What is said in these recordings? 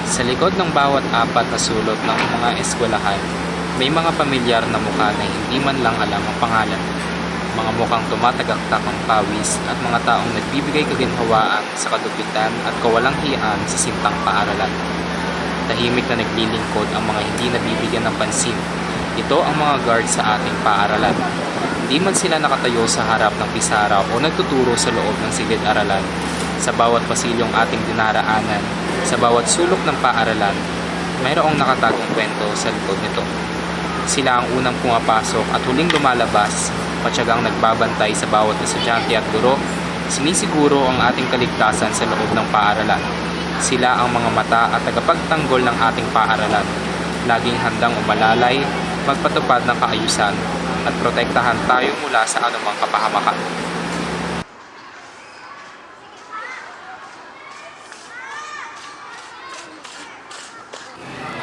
Sa likod ng bawat apat na sulok ng mga eskwelahan, may mga pamilyar na mukha na hindi man lang alam ang pangalan. Mga mukhang tumatagaktak ng pawis at mga taong nagbibigay kaginhawaan sa kadupitan at kawalang hiyaan sa sintang paaralan. Tahimik na naglilingkod ang mga hindi nabibigyan ng pansin. Ito ang mga guard sa ating paaralan. Hindi man sila nakatayo sa harap ng pisara o nagtuturo sa loob ng silid-aralan. Sa bawat pasilyong ating dinaraanan, sa bawat sulok ng paaralan, mayroong nakatagong kwento sa likod nito. Sila ang unang pumapasok at huling lumalabas, patyagang nagbabantay sa bawat estudyante at guro, sinisiguro ang ating kaligtasan sa loob ng paaralan. Sila ang mga mata at tagapagtanggol ng ating paaralan, laging handang umalalay, magpatupad ng kaayusan, at protektahan tayo mula sa anumang kapahamakan.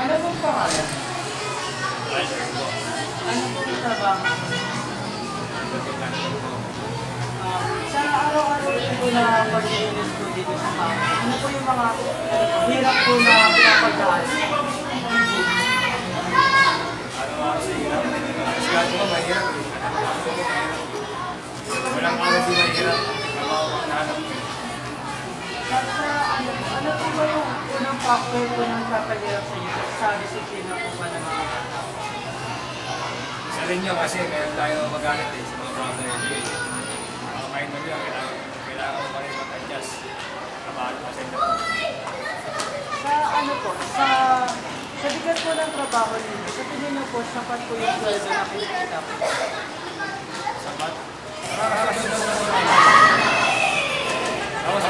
Ano pong pangalan? Ano pong trabaho? Sa araw-araw po na pag-iinis po dito sa campus, ano po yung mga hirap po na pinapagdaan? Walang araw di mahirap. Trabaho ang nahanap. Ano po ba yung unang factor po ng kapagirap sa inyo sa disiplina po ba ng mga bata? Isa rin yun kasi meron tayo magalit sa mga brother and gay. Mga minor yun, kailangan ko pa rin mag-adjust. Trabaho pa sa inyo. Sa ano po, sa bigat po ng trabaho ninyo, sa tingin niyo po, sapat po yung sweldo na kinikita po? Sapat. Tapos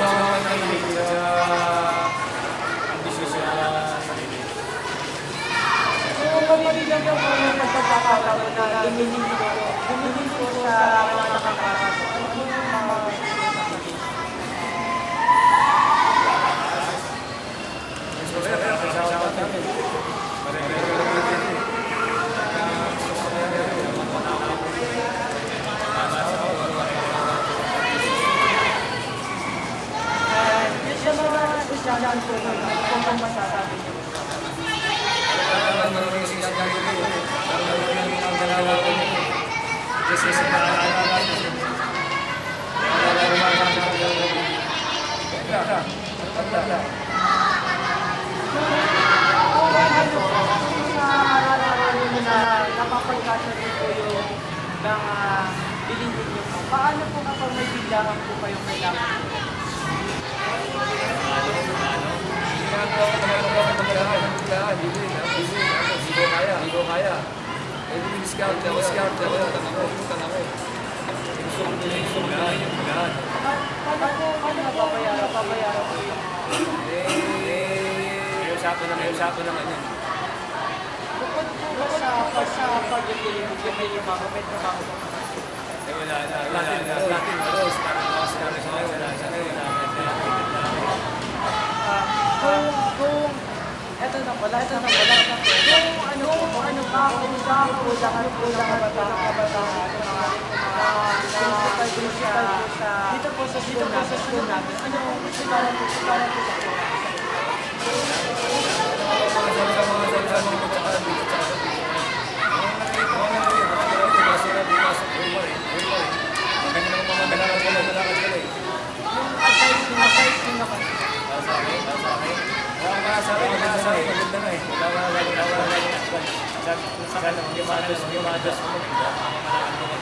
ambitious na sarili. So, pamilya niyo po yung pagkakataon na dumilin po sa mga nakakaraso. Ano po yung mga yung mga isyanan po na kung ang masasabi niyo. Napapagkasya din po yung mga bilhin niyo po. Paano po kapag may biglaan po kayong kailangan po? Hindi ko kaya. Scout ako. Utang ako. Gusto ko lahat. Paano napapayaran? Papayaran po yung May usapan naman yun. bukod po ba sa pag-ibig yung may trabaho po? Wala na. Latin Rose, parang lost kami sa mga wala. Kung eto na pala. Kung ano pa, kung saan po lahat po ng kabataan, principal po sa dito po sa school natin, ano sigaran po sa yung advice nyo naman.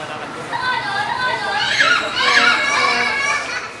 Sana